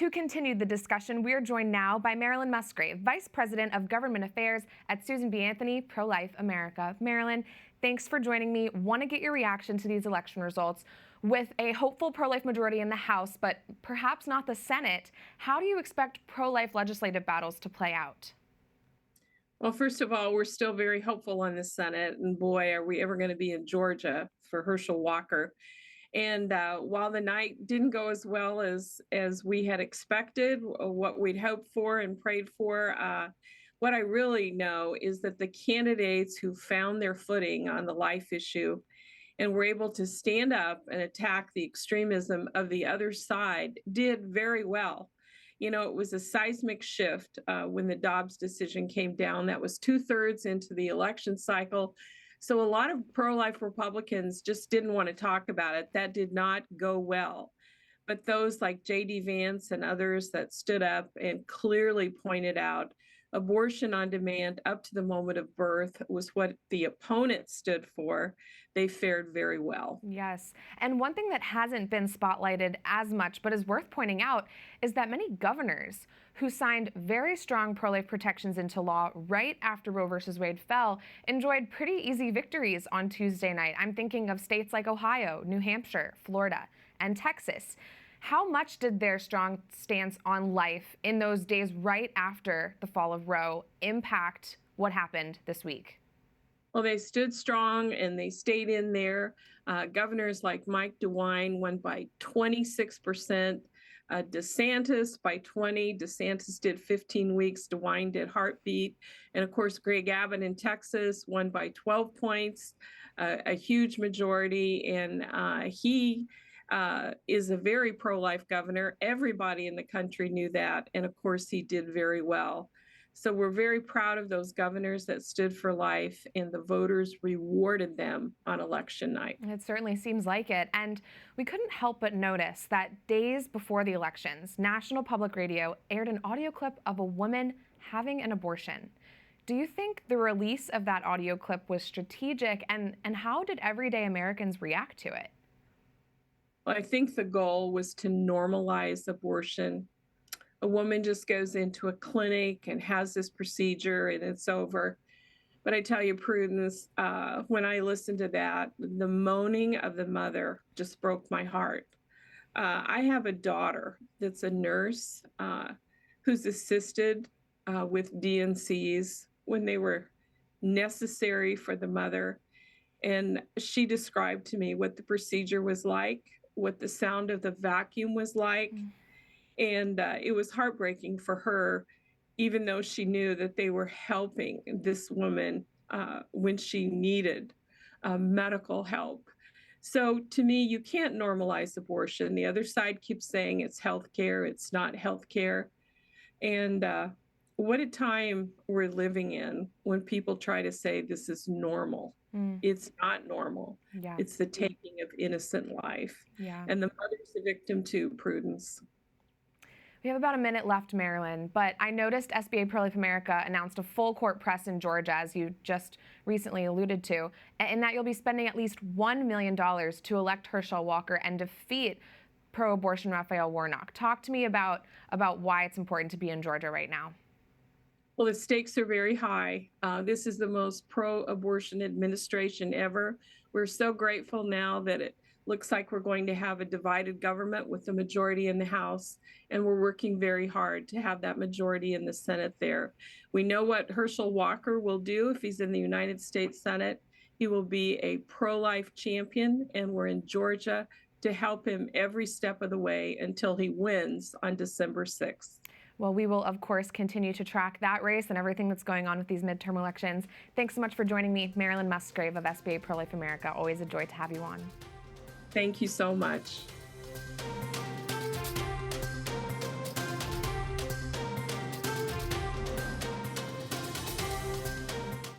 To continue the discussion, we are joined now by Marilyn Musgrave, Vice President of Government Affairs at Susan B. Anthony Pro-Life America. Marilyn, thanks for joining me. Want to get your reaction to these election results. With a hopeful pro-life majority in the House, but perhaps not the Senate, how do you expect pro-life legislative battles to play out? Well, first of all, we're still very hopeful on the Senate, and boy, are we ever going to be in Georgia for Herschel Walker. And while the night didn't go as well as we had expected, what we'd hoped for and prayed for, what I really know is that the candidates who found their footing on the life issue and were able to stand up and attack the extremism of the other side did very well. You know, it was a seismic shift when the Dobbs decision came down. That was 2/3 into the election cycle. So a lot of pro-life Republicans just didn't want to talk about it. That did not go well. But those like J.D. Vance and others that stood up and clearly pointed out abortion on demand up to the moment of birth was what the opponent stood for. They fared very well. Yes. And one thing that hasn't been spotlighted as much, but is worth pointing out, is that many governors who signed very strong pro-life protections into law right after Roe versus Wade fell enjoyed pretty easy victories on Tuesday night. I'm thinking of states like Ohio, New Hampshire, Florida, and Texas. How much did their strong stance on life in those days right after the fall of Roe impact what happened this week? Well, they stood strong and they stayed in there. Governors like Mike DeWine won by 26%. DeSantis by 20. DeSantis did 15 weeks. DeWine did heartbeat. And of course, Greg Abbott in Texas won by 12 points, a huge majority. And he is a very pro-life governor. Everybody in the country knew that. And of course, he did very well. So we're very proud of those governors that stood for life, and the voters rewarded them on election night. It certainly seems like it. And we couldn't help but notice that days before the elections, National Public Radio aired an audio clip of a woman having an abortion. Do you think the release of that audio clip was strategic, and how did everyday Americans react to it? Well, I think the goal was to normalize abortion. A woman just goes into a clinic and has this procedure and it's over. But I tell you, Prudence, when I listened to that, the moaning of the mother just broke my heart. I have a daughter that's a nurse who's assisted with DNCs when they were necessary for the mother. And she described to me what the procedure was like, what the sound of the vacuum was like. And it was heartbreaking for her, even though she knew that they were helping this woman when she needed medical help. So to me, you can't normalize abortion. The other side keeps saying it's healthcare. It's not healthcare. And what a time we're living in when people try to say this is normal. It's not normal. Yeah. It's the taking of innocent life. Yeah. And the mother's the victim too, Prudence. We have about a minute left, Marilyn, but I noticed SBA Pro-Life America announced a full court press in Georgia, as you just recently alluded to, and that you'll be spending at least $1 million to elect Herschel Walker and defeat pro-abortion Raphael Warnock. Talk to me about why it's important to be in Georgia right now. Well, the stakes are very high. This is the most pro-abortion administration ever. We're so grateful now that it looks like we're going to have a divided government with the majority in the House, and we're working very hard to have that majority in the Senate there. We know what Herschel Walker will do if he's in the United States Senate. He will be a pro-life champion, and we're in Georgia to help him every step of the way until he wins on December 6th. Well, we will, of course, continue to track that race and everything that's going on with these midterm elections. Thanks so much for joining me, Marilyn Musgrave of SBA Pro-Life America. Always a joy to have you on. Thank you so much.